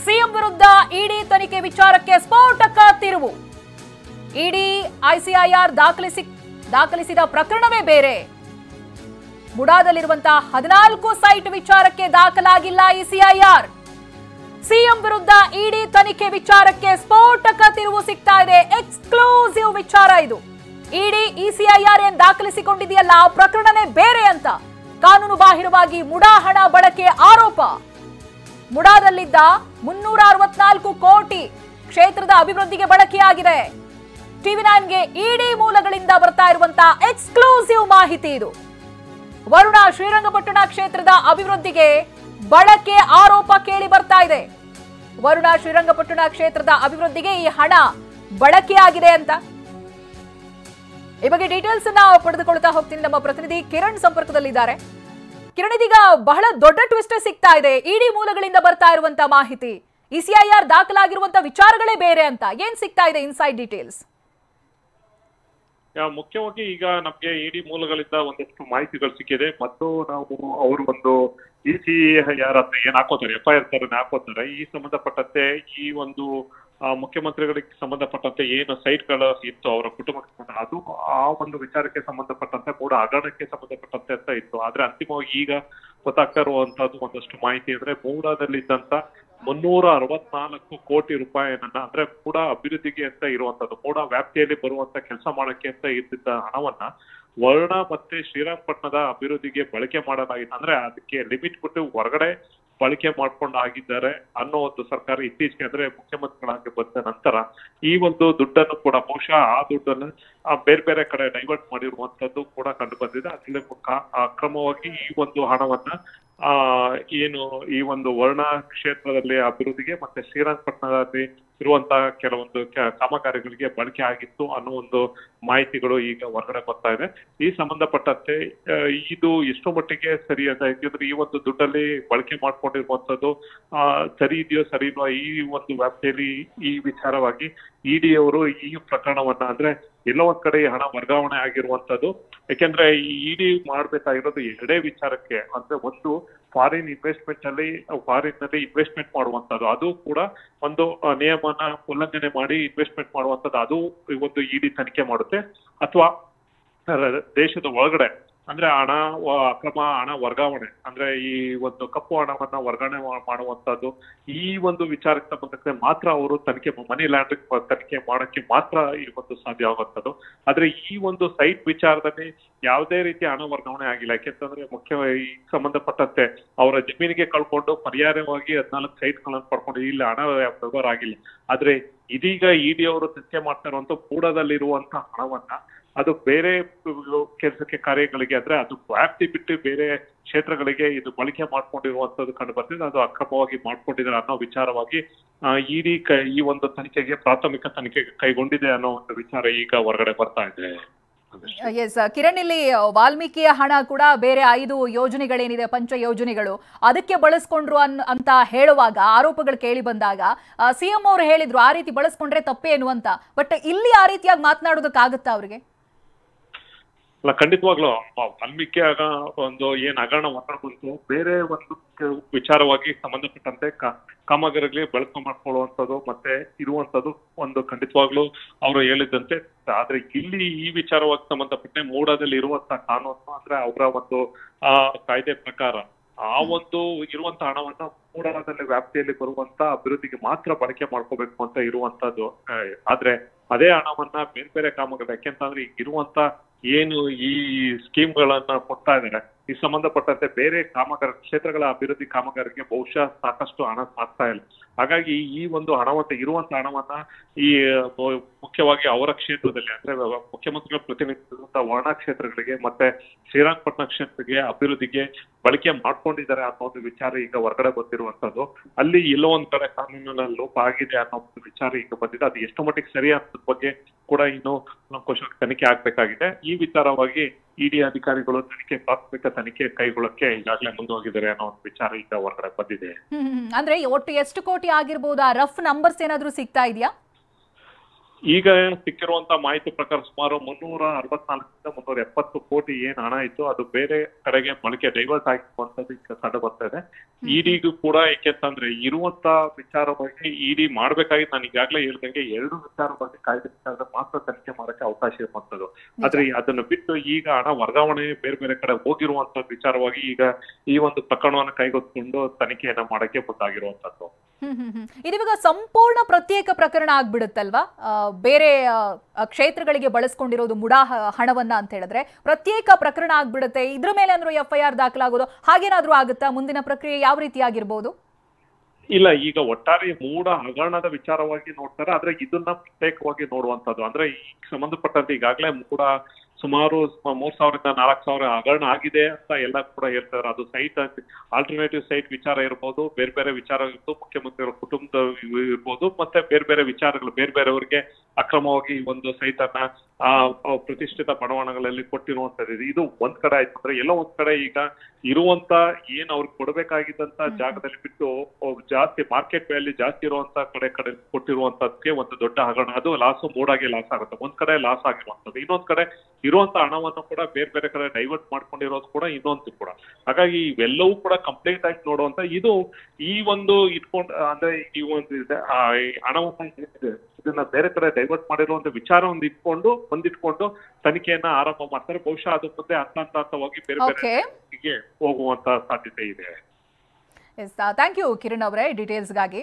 CM ವಿರುದ್ಧ ಇಡಿ ತನಿಖೆ ವಿಚಾರಕ್ಕೆ ಸ್ಫೋಟಕ ತಿರುವು. ಇಡಿ ಐಸಿಐಆರ್ ದಾಖಲಿಸಿದ ಪ್ರಕರಣವೇ ಬೇರೆ. ಮುಡಾದಲ್ಲಿರುವಂತಹ 14 ಸೈಟ್ ವಿಚಾರಕ್ಕೆ ದಾಖಲಾಗಿಲ್ಲ ಇಸಿಐಆರ್. ಸಿಎಂ ವಿರುದ್ಧ ಇಡಿ ತನಿಖೆ ವಿಚಾರಕ್ಕೆ ಸ್ಫೋಟಕ ತಿರುವು ಸಿಗ್ತಾ ಇದೆ. ಎಕ್ಸ್ಕ್ಲೂಸಿವ್ ವಿಚಾರ ಇದು. ಇಡಿ ಇಸಿಐಆರ್ ಏನ್ ದಾಖಲಿಸಿಕೊಂಡಿದೆಯಲ್ಲ ಆ ಪ್ರಕರಣನೇ ಬೇರೆ ಅಂತ ಕಾನೂನು ಬಾಹಿರವಾಗಿ ಮುಡಾ ಹಣ ಬಳಕೆ ಆರೋಪ. ಮುಡಾದಲ್ಲಿದ್ದ 364 ಕೋಟಿ ಕ್ಷೇತ್ರದ ಅಭಿವೃದ್ಧಿಗೆ ಬಳಕೆಯಾಗಿದೆ. ಟಿವಿ9ಗೆ ಇಡಿ ಮೂಲಗಳಿಂದ ಬರ್ತಾ ಇರುವಂತಹ ಎಕ್ಸ್ಕ್ಲೂಸಿವ್ ಮಾಹಿತಿ ಇದು. ವರುಣ ಶ್ರೀರಂಗಪಟ್ಟಣ ಕ್ಷೇತ್ರದ ಅಭಿವೃದ್ಧಿಗೆ ಬಳಕೆ ಆರೋಪ ಕೇಳಿ ಬರ್ತಾ ಇದೆ. ವರುಣ ಶ್ರೀರಂಗಪಟ್ಟಣ ಕ್ಷೇತ್ರದ ಅಭಿವೃದ್ಧಿಗೆ ಈ ಹಣ ಬಳಕೆಯಾಗಿದೆ ಅಂತ ಈ ಬಗ್ಗೆ ಡೀಟೇಲ್ಸ್ ಅನ್ನ ಪಡೆದುಕೊಳ್ತಾ ಹೋಗ್ತೀನಿ. ನಮ್ಮ ಪ್ರತಿನಿಧಿ ಕಿರಣ್ ಸಂಪರ್ಕದಲ್ಲಿದ್ದಾರೆ. ಕಿರಣ್, ಇದೀಗ ಬಹಳ ದೊಡ್ಡ ಟ್ವಿಸ್ಟ್ ಸಿಗ್ತಾ ಇದೆ. ಇಡಿ ಮೂಲಗಳಿಂದ ಬರ್ತಾ ಇರುವಂತಹ ಮಾಹಿತಿ, ಇಸಿಐಆರ್ ದಾಖಲಾಗಿರುವಂತಹ ವಿಚಾರಗಳೇ ಬೇರೆ ಅಂತ ಏನ್ ಸಿಗ್ತಾ ಇದೆ ಇನ್ಸೈಡ್ ಡೀಟೇಲ್ಸ್? ಮುಖ್ಯವಾಗಿ ಈಗ ನಮ್ಗೆ ಇಡಿ ಮೂಲಗಳಿಂದ ಒಂದಷ್ಟು ಮಾಹಿತಿಗಳು ಸಿಕ್ಕಿದೆ ಮತ್ತು ನಾವು ಅವರು ಒಂದು ಇಸಿಐಆರ್ ಅಂತ ಏನ್ ಹಾಕೋತಾರೆ, ಎಫ್ಐಆರ್ ತರ ಹಾಕೋತಾರೆ. ಈ ಸಂಬಂಧಪಟ್ಟಂತೆ ಈ ಒಂದು ಮುಖ್ಯಮಂತ್ರಿಗಳಿಗೆ ಸಂಬಂಧಪಟ್ಟಂತೆ ಏನು ಸೈಟ್ಗಳು ಇತ್ತು ಅವರ ಕುಟುಂಬಕ್ಕೆ, ಅದು ಆ ಒಂದು ವಿಚಾರಕ್ಕೆ ಸಂಬಂಧಪಟ್ಟಂತೆ ಕೂಡ ಹಗರಣಕ್ಕೆ ಸಂಬಂಧಪಟ್ಟಂತೆ ಅಂತ ಇತ್ತು. ಆದ್ರೆ ಅಂತಿಮವಾಗಿ ಈಗ ಗೊತ್ತಾಗ್ತಾ ಇರುವಂತದ್ದು ಒಂದಷ್ಟು ಮಾಹಿತಿ ಅಂದ್ರೆ ಮೂಡಾದಲ್ಲಿದ್ದಂತ 364 ಕೋಟಿ ರೂಪಾಯಿಯನ್ನ ಅಂದ್ರೆ ಕೂಡ ಅಭಿವೃದ್ಧಿಗೆ ಅಂತ ಇರುವಂತದ್ದು, ಕೂಡ ವ್ಯಾಪ್ತಿಯಲ್ಲಿ ಬರುವಂತ ಕೆಲಸ ಮಾಡಕ್ಕೆ ಅಂತ ಇದ್ದಿದ್ದ ಹಣವನ್ನ ವರ್ಣ ಮತ್ತೆ ಶ್ರೀರಂಗಪಟ್ಟಣದ ಅಭಿವೃದ್ಧಿಗೆ ಬಳಕೆ ಮಾಡಲಾಗಿದೆ. ಅಂದ್ರೆ ಅದಕ್ಕೆ ಲಿಮಿಟ್ ಕೊಟ್ಟು ಹೊರಗಡೆ ಬಳಕೆ ಮಾಡ್ಕೊಂಡು ಆಗಿದ್ದಾರೆ ಅನ್ನೋ ಒಂದು ಸರ್ಕಾರ ಇತ್ತೀಚೆಗೆ ಅಂದ್ರೆ ಮುಖ್ಯಮಂತ್ರಿಗಳಾಗಿ ಬಂದ ನಂತರ ಈ ಒಂದು ದುಡ್ಡನ್ನು ಕೂಡ ಬಹುಶಃ ಆ ದುಡ್ಡನ್ನು ಬೇರೆ ಬೇರೆ ಕಡೆ ಡೈವರ್ಟ್ ಮಾಡಿರುವಂತದ್ದು ಕೂಡ ಕಂಡು ಬಂದಿದೆ. ಅದರಲ್ಲಿ ಅಕ್ರಮವಾಗಿ ಈ ಒಂದು ಹಣವನ್ನ ಏನು ಈ ಒಂದು ವರ್ಣ ಕ್ಷೇತ್ರದಲ್ಲಿ ಅಭಿವೃದ್ಧಿಗೆ ಮತ್ತೆ ಶ್ರೀರಂಗಪಟ್ಟಣದಲ್ಲಿ ಇರುವಂತಹ ಕೆಲವೊಂದು ಕಾಮಗಾರಿಗಳಿಗೆ ಬಳಕೆ ಆಗಿತ್ತು ಅನ್ನೋ ಒಂದು ಮಾಹಿತಿಗಳು ಈಗ ಹೊರಗಡೆ ಬರ್ತಾ ಇದೆ. ಈ ಸಂಬಂಧಪಟ್ಟಂತೆ ಇದು ಎಷ್ಟು ಮಟ್ಟಿಗೆ ಸರಿ ಅಂತ ಯಾಕಂದ್ರೆ ಈ ಒಂದು ದುಡ್ಡಲ್ಲಿ ಬಳಕೆ ಮಾಡ್ಕೊಂಡಿರುವಂತದ್ದು ಸರಿ ಇದೆಯೋ ಸರಿ ಇಲ್ವಾ ಈ ಒಂದು ವ್ಯಾಪ್ತಿಯಲ್ಲಿ ಈ ವಿಚಾರವಾಗಿ ಇಡಿ ಅವರು ಈ ಪ್ರಕರಣವನ್ನ ಅಂದ್ರೆ ಎಲ್ಲೋ ಒಂದ್ ಕಡೆ ಹಣ ವರ್ಗಾವಣೆ ಆಗಿರುವಂತದ್ದು. ಯಾಕೆಂದ್ರೆ ಈ ಇಡಿ ಮಾಡ್ಬೇಕಾಗಿರೋದು ಎರಡೇ ವಿಚಾರಕ್ಕೆ, ಅಂದ್ರೆ ಒಂದು ಫಾರಿನ್ ಇನ್ವೆಸ್ಟ್ಮೆಂಟ್ ನಲ್ಲಿ ಇನ್ವೆಸ್ಟ್ಮೆಂಟ್ ಮಾಡುವಂತದ್ದು, ಅದು ಕೂಡ ಒಂದು ನಿಯಮನ ಉಲ್ಲಂಘನೆ ಮಾಡಿ ಇನ್ವೆಸ್ಟ್ಮೆಂಟ್ ಮಾಡುವಂತದ್ದು, ಅದು ಒಂದು ಇಡಿ ತನಿಖೆ ಮಾಡುತ್ತೆ. ಅಥವಾ ದೇಶದ ಒಳಗಡೆ ಅಂದ್ರೆ ಅಕ್ರಮ ಹಣ ವರ್ಗಾವಣೆ ಅಂದ್ರೆ ಈ ಒಂದು ಕಪ್ಪು ಹಣವನ್ನ ವರ್ಗಾವಣೆ ಮಾಡುವಂತದ್ದು, ಈ ಒಂದು ವಿಚಾರಕ್ಕೆ ಸಂಬಂಧಕ್ಕೆ ಮಾತ್ರ ಅವರು ತನಿಖೆ ಮನಿ ಲ್ಯಾಂಡ್ರಿಂಗ್ ತನಿಖೆ ಮಾಡಕ್ಕೆ ಮಾತ್ರ ಈ ಒಂದು ಸಾಧ್ಯ ಆಗುವಂಥದ್ದು. ಆದ್ರೆ ಈ ಒಂದು ಸೈಟ್ ವಿಚಾರದಲ್ಲಿ ಯಾವುದೇ ರೀತಿಯ ಹಣ ವರ್ಗಾವಣೆ ಆಗಿಲ್ಲ. ಯಾಕೆಂತಂದ್ರೆ ಮುಖ್ಯವಾಗಿ ಸಂಬಂಧಪಟ್ಟಂತೆ ಅವರ ಜಮೀನಿಗೆ ಕಳ್ಕೊಂಡು ಪರ್ಯಾಯವಾಗಿ 14 ಸೈಟ್ಗಳನ್ನು ಪಡ್ಕೊಂಡು ಇಲ್ಲಿ ಹಣ ವ್ಯವಹಾರ ಆಗಿಲ್ಲ. ಆದ್ರೆ ಇದೀಗ ಇಡಿ ಅವರು ತನಿಖೆ ಮಾಡ್ತಾ ಇರುವಂತ ಕೂಡದಲ್ಲಿರುವಂತಹ ಹಣವನ್ನ ಅದು ಬೇರೆ ಕೆಲಸಕ್ಕೆ ಕಾರ್ಯಗಳಿಗೆ ಅಂದ್ರೆ ಅದು ವ್ಯಾಪ್ತಿ ಬಿಟ್ಟು ಬೇರೆ ಕ್ಷೇತ್ರಗಳಿಗೆ ಇದು ಬಳಕೆ ಮಾಡ್ಕೊಂಡಿರುವಂತದ್ದು ಕಂಡು ಬರ್ತಿದೆ. ಅದು ಅಕ್ರಮವಾಗಿ ಮಾಡ್ಕೊಂಡಿದ್ದಾರೆ ಅನ್ನೋ ವಿಚಾರವಾಗಿ ಇಡಿ ಈ ಒಂದು ತನಿಖೆಗೆ ಪ್ರಾಥಮಿಕ ತನಿಖೆ ಕೈಗೊಂಡಿದೆ ಅನ್ನೋ ಒಂದು ವಿಚಾರ ಈಗ ಹೊರಗಡೆ ಬರ್ತಾ ಇದೆ. ಎಸ್ ಕಿರಣ್, ಇಲ್ಲಿ ವಾಲ್ಮೀಕಿಯ ಹಣ ಕೂಡ ಬೇರೆ 5 ಯೋಜನೆಗಳೇನಿದೆ ಪಂಚ ಯೋಜನೆಗಳು ಅದಕ್ಕೆ ಬಳಸ್ಕೊಂಡ್ರು ಅಂತ ಹೇಳುವಾಗ ಆರೋಪಗಳು ಕೇಳಿ ಬಂದಾಗ ಸಿಎಂ ಅವರು ಹೇಳಿದ್ರು ಆ ರೀತಿ ಬಳಸ್ಕೊಂಡ್ರೆ ತಪ್ಪೇನು ಅಂತ. ಬಟ್ ಇಲ್ಲಿ ಆ ರೀತಿಯಾಗಿ ಮಾತನಾಡೋದಕ್ಕಾಗತ್ತಾ ಅವ್ರಿಗೆ? ಅಲ್ಲ, ಖಂಡಿತವಾಗ್ಲೂ ವಾಲ್ಮೀಕಿ ಒಂದು ಏನ್ ಹಗರಣ ಬಂತು ಬೇರೆ ಒಂದು ವಿಚಾರವಾಗಿ ಸಂಬಂಧಪಟ್ಟಂತೆ ಕಾಮಗಾರಿಗಳಿಗೆ ಬಳಕೆ ಮಾಡ್ಕೊಳ್ಳುವಂಥದ್ದು ಮತ್ತೆ ಇರುವಂತದ್ದು ಒಂದು ಖಂಡಿತವಾಗ್ಲೂ ಅವರು ಹೇಳಿದಂತೆ. ಆದ್ರೆ ಇಲ್ಲಿ ಈ ವಿಚಾರವಾಗಿ ಸಂಬಂಧಪಟ್ಟೆ ಮೂಡಾದಲ್ಲಿ ಇರುವಂತಹ ಕಾನೂನು ಅಂದ್ರೆ ಅವರ ಒಂದು ಕಾಯ್ದೆ ಪ್ರಕಾರ ಆ ಒಂದು ಇರುವಂತ ಹಣವನ್ನ ಮೂಡಾದಲ್ಲಿ ವ್ಯಾಪ್ತಿಯಲ್ಲಿ ಬರುವಂತ ಅಭಿವೃದ್ಧಿಗೆ ಮಾತ್ರ ಬಳಕೆ ಮಾಡ್ಕೋಬೇಕು ಅಂತ ಇರುವಂತದ್ದು. ಆದ್ರೆ ಅದೇ ಹಣವನ್ನ ಬೇರೆ ಬೇರೆ ಕಾಮಗಾರಿ, ಯಾಕೆಂತಂದ್ರೆ ಈಗ ಇರುವಂತ ಏನು ಈ ಸ್ಕೀಮ್ಗಳನ್ನ ಕೊಡ್ತಾ ಇದ್ದಾರೆ ಈ ಸಂಬಂಧಪಟ್ಟಂತೆ ಬೇರೆ ಕಾಮಗಾರಿ ಕ್ಷೇತ್ರಗಳ ಅಭಿವೃದ್ಧಿ ಕಾಮಗಾರಿಗೆ ಬಹುಶಃ ಸಾಕಷ್ಟು ಹಣ ಸಾಕ್ತಾ ಇಲ್ಲ. ಹಾಗಾಗಿ ಈ ಒಂದು ಹಣವನ್ನ ಇರುವಂತ ಹಣವನ್ನ ಈ ಮುಖ್ಯವಾಗಿ ಅವರ ಕ್ಷೇತ್ರದಲ್ಲಿ ಅಂದ್ರೆ ಮುಖ್ಯಮಂತ್ರಿಗಳ ಪ್ರತಿನಿಧಿಸುವಂತ ವರ್ಣ ಕ್ಷೇತ್ರಗಳಿಗೆ ಮತ್ತೆ ಶ್ರೀರಂಗಪಟ್ಟಣ ಕ್ಷೇತ್ರಕ್ಕೆ ಅಭಿವೃದ್ಧಿಗೆ ಬಳಕೆ ಮಾಡ್ಕೊಂಡಿದ್ದಾರೆ ಅನ್ನೋ ಒಂದು ವಿಚಾರ ಈಗ ಹೊರಗಡೆ ಬಂದಿರುವಂತದ್ದು. ಅಲ್ಲಿ ಎಲ್ಲೋ ಒಂದ್ ಕಡೆ ಕಾನೂನಿನ ಲೋಪ ಆಗಿದೆ ಅನ್ನೋ ಒಂದು ವಿಚಾರ ಈಗ ಬಂದಿದೆ. ಅದು ಎಷ್ಟು ಮಟ್ಟಿಗೆ ಸರಿ ಅನ್ನೋದ್ರ ಬಗ್ಗೆ ಕೂಡ ಇನ್ನು ತನಿಖೆ ಆಗ್ಬೇಕಾಗಿದೆ. ಈ ವಿಚಾರವಾಗಿ ಇಡಿ ಅಧಿಕಾರಿಗಳು ಪ್ರಾಥಮಿಕ ತನಿಖೆ ಕೈಗೊಳ್ಳಕ್ಕೆ ಈಗಾಗಲೇ ಮುಂದೋಗಿದ್ದಾರೆ ಅನ್ನೋ ಒಂದು ವಿಚಾರ ಈಗ ಹೊರಗಡೆ ಬಂದಿದೆ. ಅಂದ್ರೆ ಒಟ್ಟು ಎಷ್ಟು ಕೋಟಿ ಆಗಿರ್ಬೋದು, ಆ ರಫ್ ನಂಬರ್ಸ್ ಏನಾದ್ರೂ ಸಿಗ್ತಾ ಇದೆಯಾ? ಈಗ ಸಿಕ್ಕಿರುವಂತ ಮಾಹಿತಿ ಪ್ರಕಾರ ಸುಮಾರು 364 370 ಕೋಟಿ ಏನ್ ಹಣ ಇತ್ತು ಅದು ಬೇರೆ ಕಡೆಗೆ ಮೊಳಕೆ ಡೈವರ್ಟ್ ಆಗಿರುವಂತದ್ದು ಈಗ ಕಂಡು ಬರ್ತಾ ಇದೆ. ಇಡಿಗೂ ಕೂಡ ಏಕೆಂತಂದ್ರೆ ಇರುವಂತ ವಿಚಾರವಾಗಿ ಇಡಿ ಮಾಡ್ಬೇಕಾಗಿತ್ತು. ನಾನು ಈಗಾಗಲೇ ಹೇಳ್ದಂಗೆ 2 ವಿಚಾರವಾಗಿ ಕಾಯ್ದೆ ವಿಚಾರದ ಮಾತ್ರ ತನಿಖೆ ಮಾಡಕ್ಕೆ ಅವಕಾಶ ಇರುವಂತದ್ದು. ಆದ್ರೆ ಅದನ್ನು ಬಿಟ್ಟು ಈಗ ಹಣ ವರ್ಗಾವಣೆ ಬೇರೆ ಬೇರೆ ಕಡೆ ಹೋಗಿರುವಂತ ವಿಚಾರವಾಗಿ ಈಗ ಈ ಒಂದು ಪ್ರಕರಣವನ್ನು ಕೈಗೆತ್ತಿಕೊಂಡು ತನಿಖೆಯನ್ನ ಮಾಡಕ್ಕೆ ಮುಂದಾಗಿರುವಂತದ್ದು. ಇದಿವಾಗ ಸಂಪೂರ್ಣ ಪ್ರತ್ಯೇಕ ಪ್ರಕರಣ ಆಗ್ಬಿಡುತ್ತಲ್ವಾ? ಬೇರೆ ಕ್ಷೇತ್ರಗಳಿಗೆ ಬಳಸ್ಕೊಂಡಿರೋದು ಮುಡಾ ಹಣವನ್ನ ಅಂತ ಹೇಳಿದ್ರೆ ಪ್ರತ್ಯೇಕ ಪ್ರಕರಣ ಆಗ್ಬಿಡುತ್ತೆ. ಇದ್ರ ಮೇಲೆ ಏನಾದ್ರು FIR ದಾಖಲಾಗೋದು ಹಾಗೇನಾದ್ರೂ ಆಗುತ್ತಾ? ಮುಂದಿನ ಪ್ರಕ್ರಿಯೆ ಯಾವ ರೀತಿ ಆಗಿರ್ಬೋದು? ಇಲ್ಲ, ಈಗ ಒಟ್ಟಾರೆ ಮೂಢ ಹಗರಣದ ವಿಚಾರವಾಗಿ ನೋಡ್ತಾರೆ. ಆದ್ರೆ ಇದನ್ನ ಪ್ರತ್ಯೇಕವಾಗಿ ನೋಡುವಂತದ್ದು ಅಂದ್ರೆ ಈ ಸಂಬಂಧಪಟ್ಟಂತೆ ಈಗಾಗಲೇ ಮೂಢ ಸುಮಾರು 3,000 ರಿಂದ 4,000 ಹಗರಣ ಆಗಿದೆ ಅಂತ ಎಲ್ಲ ಕೂಡ ಹೇಳ್ತಾರೆ. ಅದು ಸೈಟ್ ಆಲ್ಟರ್ನೇಟಿವ್ ಸೈಟ್ ವಿಚಾರ ಇರ್ಬೋದು, ಬೇರೆ ಬೇರೆ ವಿಚಾರ ಇರ್ಬೋದು, ಮುಖ್ಯಮಂತ್ರಿಗಳ ಕುಟುಂಬದ ಇರ್ಬೋದು, ಮತ್ತೆ ಬೇರೆ ಬೇರೆ ವಿಚಾರಗಳು ಬೇರೆ ಬೇರೆಯವರಿಗೆ ಅಕ್ರಮವಾಗಿ ಒಂದು ಸೈಟ್ ಅನ್ನ ಪ್ರತಿಷ್ಠಿತ ಬಡಾವಣೆಗಳಲ್ಲಿ ಕೊಟ್ಟಿರುವಂತದ್ದು. ಇದು ಒಂದ್ ಕಡೆ ಆಯ್ತು ಅಂದ್ರೆ ಎಲ್ಲೋ ಒಂದ್ ಕಡೆ ಈಗ ಇರುವಂತ ಏನ್ ಅವ್ರಿಗೆ ಕೊಡಬೇಕಾಗಿದ್ದಂತ ಜಾಗದಲ್ಲಿ ಬಿಟ್ಟು ಜಾಸ್ತಿ ಮಾರ್ಕೆಟ್ ವ್ಯಾಲ್ಯೂ ಜಾಸ್ತಿ ಇರುವಂತ ಕಡೆ ಕೊಟ್ಟಿರುವಂತದಕ್ಕೆ ಒಂದು ದೊಡ್ಡ ಹಗರಣ. ಅದು ಮೂಡಾಗಿ ಲಾಸ್ ಆಗುತ್ತೆ. ಒಂದ್ ಕಡೆ ಲಾಸ್ ಆಗಿರುವಂತದ್ದು, ಇನ್ನೊಂದ್ ಕಡೆ ಇರುವಂತ ಹಣವನ್ನು ಕೂಡ ಬೇರೆ ಬೇರೆ ಕಡೆ ಡೈವರ್ಟ್ ಮಾಡ್ಕೊಂಡಿರೋದು ಕೂಡ ಇನ್ನೊಂದು ಕೂಡ. ಹಾಗಾಗಿ ಇವೆಲ್ಲವೂ ಕೂಡ ಕಂಪ್ಲೀಟ್ ಆಗಿ ನೋಡುವಂತ ಇದು ಈ ಒಂದು ಇಟ್ಕೊಂಡು ಅಂದ್ರೆ ಈ ಒಂದು ಹಣವನ್ನು ಇದನ್ನ ಬೇರೆ ಕಡೆ ಡೈವರ್ಟ್ ಮಾಡಿರುವಂತ ವಿಚಾರ ಒಂದಿಟ್ಕೊಂಡು ತನಿಖೆಯನ್ನ ಆರಂಭ ಮಾಡ್ತಾರೆ. ಬಹುಶಃ ಅದು ಮುಂದೆ ಹಂತವಾಗಿ ಬೇರೆ ಬೇರೆ ಹೋಗುವಂತ ಸಾಧ್ಯತೆ ಇದೆ. ಥ್ಯಾಂಕ್ ಯು ಕಿರಣ್ ಅವರೇ ಡೀಟೇಲ್ಸ್ಗಾಗಿ.